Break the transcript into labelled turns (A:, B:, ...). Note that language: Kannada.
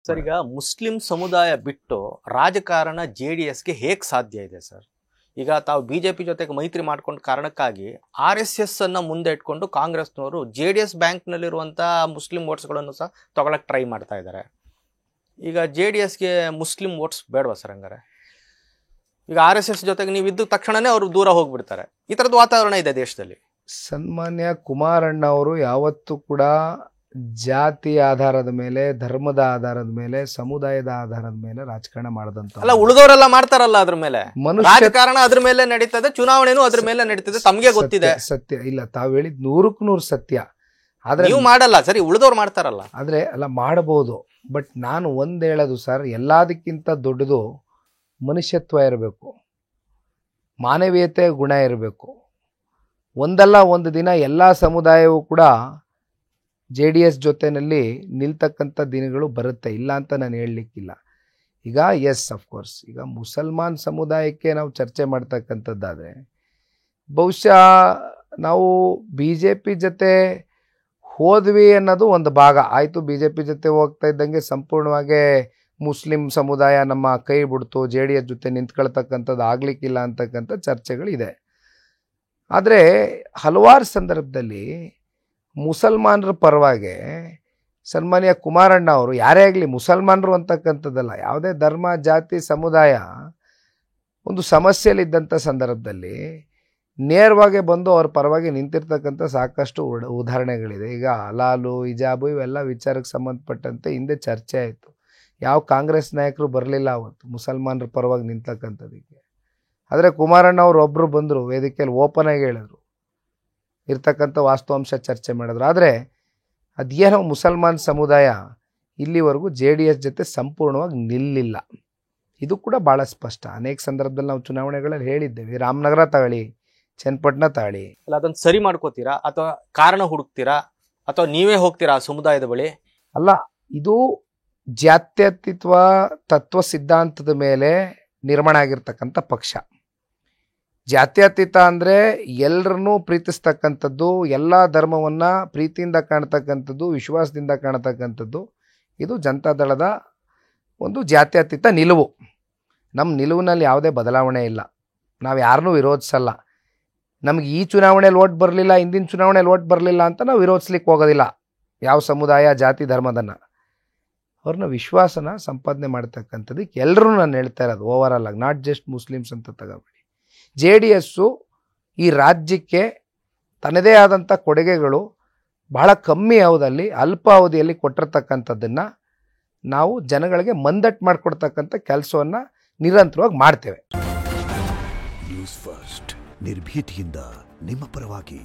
A: ಸರ್, ಈಗ ಮುಸ್ಲಿಂ ಸಮುದಾಯ ಬಿಟ್ಟು ರಾಜಕಾರಣ JDSಗೆ ಹೇಗೆ ಸಾಧ್ಯ ಇದೆ ಸರ್? ಈಗ ತಾವು ಬಿಜೆಪಿ ಜೊತೆಗೆ ಮೈತ್ರಿ ಮಾಡ್ಕೊಂಡು ಕಾರಣಕ್ಕಾಗಿ RSS ಅನ್ನ ಮುಂದೆ ಇಟ್ಕೊಂಡು ಕಾಂಗ್ರೆಸ್ನವರು JDS ಬ್ಯಾಂಕ್ನಲ್ಲಿರುವಂಥ ಮುಸ್ಲಿಂ ವೋಟ್ಸ್ಗಳನ್ನು ಸಹ ತಗೊಳಕ್ಕೆ ಟ್ರೈ ಮಾಡ್ತಾ ಇದ್ದಾರೆ. ಈಗ JDSಗೆ ಮುಸ್ಲಿಂ ವೋಟ್ಸ್ ಬೇಡವಾ ಸರ್? ಹಂಗಾರೆ ಈಗ RSS ಜೊತೆಗೆ ನೀವು ಇದ್ದ ತಕ್ಷಣನೇ ಅವರು ದೂರ ಹೋಗ್ಬಿಡ್ತಾರೆ. ಈ ಥರದ ವಾತಾವರಣ ಇದೆ ದೇಶದಲ್ಲಿ.
B: ಸನ್ಮಾನ್ಯ ಕುಮಾರಣ್ಣ ಅವರು ಯಾವತ್ತೂ ಕೂಡ ಜಾತಿ ಆಧಾರದ ಮೇಲೆ, ಧರ್ಮದ ಆಧಾರದ ಮೇಲೆ, ಸಮುದಾಯದ ಆಧಾರದ ಮೇಲೆ ರಾಜಕಾರಣ ಮಾಡದಂತ
A: ಅಲ್ಲ, ಉಳಿದವರೆಲ್ಲ ಮಾಡ್ತಾರಲ್ಲ ಅದ್ರ ಮೇಲೆ. ರಾಜಕಾರಣ ಅದ್ರ ಮೇಲೆ ನಡೀತದೆ, ಚುನಾವಣೆನೂ ಅದ್ರ ಮೇಲೆ ನಡೀತದೆ, ತಮಗೆ ಗೊತ್ತಿದೆ.
B: ಸತ್ಯ ಇಲ್ಲ, ತಾವು ಹೇಳಿದ್ 100% ಸತ್ಯ. ಆದ್ರೆ
A: ನೀವು ಮಾಡಲ್ಲ ಸರಿ, ಉಳಿದವ್ರು ಮಾಡ್ತಾರಲ್ಲ.
B: ಆದ್ರೆ ಅಲ್ಲ, ಮಾಡಬಹುದು. ಬಟ್ ನಾನು ಒಂದ್ ಹೇಳೋದು ಸರ್, ಎಲ್ಲದಕ್ಕಿಂತ ದೊಡ್ಡದು ಮನುಷ್ಯತ್ವ ಇರಬೇಕು, ಮಾನವೀಯತೆ ಗುಣ ಇರಬೇಕು. ಒಂದಲ್ಲ ಒಂದು ದಿನ ಎಲ್ಲ ಸಮುದಾಯವೂ ಕೂಡ JDS ಜೊತೆನಲ್ಲಿ ನಿಲ್ತಕ್ಕಂಥ ದಿನಗಳು ಬರುತ್ತೆ, ಇಲ್ಲ ಅಂತ ನಾನು ಹೇಳಲಿಕ್ಕಿಲ್ಲ. ಈಗ ಎಸ್ ಅಫ್ಕೋರ್ಸ್, ಈಗ ಮುಸಲ್ಮಾನ್ ಸಮುದಾಯಕ್ಕೆ ನಾವು ಚರ್ಚೆ ಮಾಡ್ತಕ್ಕಂಥದ್ದಾದರೆ ಬಹುಶಃ ನಾವು BJP ಜೊತೆ ಹೋದ್ವಿ ಅನ್ನೋದು ಒಂದು ಭಾಗ ಆಯಿತು. BJP ಜೊತೆ ಹೋಗ್ತಾ ಇದ್ದಂಗೆ ಸಂಪೂರ್ಣವಾಗಿ ಮುಸ್ಲಿಂ ಸಮುದಾಯ ನಮ್ಮ ಕೈ ಬಿಡ್ತು, JDS ಜೊತೆ ನಿಂತ್ಕೊಳ್ತಕ್ಕಂಥದ್ದು ಆಗಲಿಕ್ಕಿಲ್ಲ ಅಂತಕ್ಕಂಥ ಚರ್ಚೆಗಳಿದೆ. ಆದರೆ ಹಲವಾರು ಸಂದರ್ಭದಲ್ಲಿ ಮುಸಲ್ಮಾನರ ಪರವಾಗಿ ಸನ್ಮಾನ್ಯ ಕುಮಾರಣ್ಣ ಅವರು, ಯಾರೇ ಆಗಲಿ ಮುಸಲ್ಮಾನರು ಅಂತಕ್ಕಂಥದ್ದಲ್ಲ, ಯಾವುದೇ ಧರ್ಮ ಜಾತಿ ಸಮುದಾಯ ಒಂದು ಸಮಸ್ಯೆಯಲ್ಲಿದ್ದಂಥ ಸಂದರ್ಭದಲ್ಲಿ ನೇರವಾಗಿ ಬಂದು ಅವ್ರ ಪರವಾಗಿ ನಿಂತಿರ್ತಕ್ಕಂಥ ಸಾಕಷ್ಟು ಉದಾಹರಣೆಗಳಿದೆ. ಈಗ ಹಲಾಲು ಹಿಜಾಬು ಇವೆಲ್ಲ ವಿಚಾರಕ್ಕೆ ಸಂಬಂಧಪಟ್ಟಂತೆ ಹಿಂದೆ ಚರ್ಚೆ ಆಯಿತು. ಯಾವ ಕಾಂಗ್ರೆಸ್ ನಾಯಕರು ಬರಲಿಲ್ಲ ಅವತ್ತು ಮುಸಲ್ಮಾನರ ಪರವಾಗಿ ನಿಂತಕ್ಕಂಥದ್ದಕ್ಕೆ. ಆದರೆ ಕುಮಾರಣ್ಣ ಅವರು ಒಬ್ಬರು ಬಂದರು, ವೇದಿಕೆಯಲ್ಲಿ ಓಪನ್ ಆಗಿ ಹೇಳಿದ್ರು, ಇರ್ತಕ್ಕಂಥ ವಾಸ್ತವಾಂಶ ಚರ್ಚೆ ಮಾಡಿದ್ರು. ಆದರೆ ಅದೇನೋ ಮುಸಲ್ಮಾನ್ ಸಮುದಾಯ ಇಲ್ಲಿವರೆಗೂ JDS ಜೊತೆ ಸಂಪೂರ್ಣವಾಗಿ ನಿಲ್ಲಿಲ್ಲ. ಇದು ಕೂಡ ಭಾಳ ಸ್ಪಷ್ಟ. ಅನೇಕ ಸಂದರ್ಭದಲ್ಲಿ ನಾವು ಚುನಾವಣೆಗಳಲ್ಲಿ ಹೇಳಿದ್ದೇವೆ. ರಾಮನಗರ ತಗೊಳ್ಳಿ, ಚನ್ನಪಟ್ಟಣ ತಗೊಳ್ಳಿ.
A: ಅಲ್ಲ, ಅದನ್ನು ಸರಿ ಮಾಡ್ಕೋತೀರಾ ಅಥವಾ ಕಾರಣ ಹುಡುಕ್ತೀರಾ ಅಥವಾ ನೀವೇ ಹೋಗ್ತೀರಾ ಆ ಸಮುದಾಯದ ಬಳಿ?
B: ಅಲ್ಲ, ಇದು ಜಾತ್ಯತೀತ ತತ್ವ ಸಿದ್ಧಾಂತದ ಮೇಲೆ ನಿರ್ಮಾಣ ಆಗಿರ್ತಕ್ಕಂಥ ಪಕ್ಷ. ಜಾತ್ಯತೀತ ಅಂದರೆ ಎಲ್ಲರನ್ನೂ ಪ್ರೀತಿಸ್ತಕ್ಕಂಥದ್ದು, ಎಲ್ಲ ಧರ್ಮವನ್ನು ಪ್ರೀತಿಯಿಂದ ಕಾಣ್ತಕ್ಕಂಥದ್ದು, ವಿಶ್ವಾಸದಿಂದ ಕಾಣ್ತಕ್ಕಂಥದ್ದು. ಇದು ಜನತಾದಳದ ಒಂದು ಜಾತ್ಯತೀತ ನಿಲುವು. ನಮ್ಮ ನಿಲುವಿನಲ್ಲಿ ಯಾವುದೇ ಬದಲಾವಣೆ ಇಲ್ಲ. ನಾವು ಯಾರನ್ನೂ ವಿರೋಧಿಸಲ್ಲ. ನಮಗೆ ಈ ಚುನಾವಣೆಯಲ್ಲಿ ಓಟ್ ಬರಲಿಲ್ಲ, ಹಿಂದಿನ ಚುನಾವಣೆಯಲ್ಲಿ ಓಟ್ ಬರಲಿಲ್ಲ ಅಂತ ನಾವು ವಿರೋಧಿಸ್ಲಿಕ್ಕೆ ಹೋಗೋದಿಲ್ಲ. ಯಾವ ಸಮುದಾಯ ಜಾತಿ ಧರ್ಮದನ್ನು ಅವ್ರನ್ನ ವಿಶ್ವಾಸನ ಸಂಪಾದನೆ ಮಾಡ್ತಕ್ಕಂಥದ್ದಕ್ಕೆ ಎಲ್ಲರೂ ನಾನು ಹೇಳ್ತಾ ಇರೋದು ಓವರಾಲ್ ಆಗಿ, ನಾಟ್ ಜಸ್ಟ್ ಮುಸ್ಲಿಮ್ಸ್ ಅಂತ ತಗೋಬೇಡಿ. JDSಸು ಈ ರಾಜ್ಯಕ್ಕೆ ತನ್ನದೇ ಆದಂಥ ಕೊಡುಗೆಗಳು ಬಹಳ ಕಮ್ಮಿ ಅವಧಿಯಲ್ಲಿ, ಅಲ್ಪ ಅವಧಿಯಲ್ಲಿ ಕೊಟ್ಟಿರ್ತಕ್ಕಂಥದ್ದನ್ನು ನಾವು ಜನಗಳಿಗೆ ಮಂದಟ್ಟು ಮಾಡಿಕೊಡ್ತಕ್ಕಂಥ ಕೆಲಸವನ್ನು ನಿರಂತರವಾಗಿ ಮಾಡ್ತೇವೆ.
C: ನ್ಯೂಸ್ ಫಸ್ಟ್, ನಿರ್ಭೀತಿಯಿಂದ ನಿಮ್ಮ ಪರವಾಗಿ.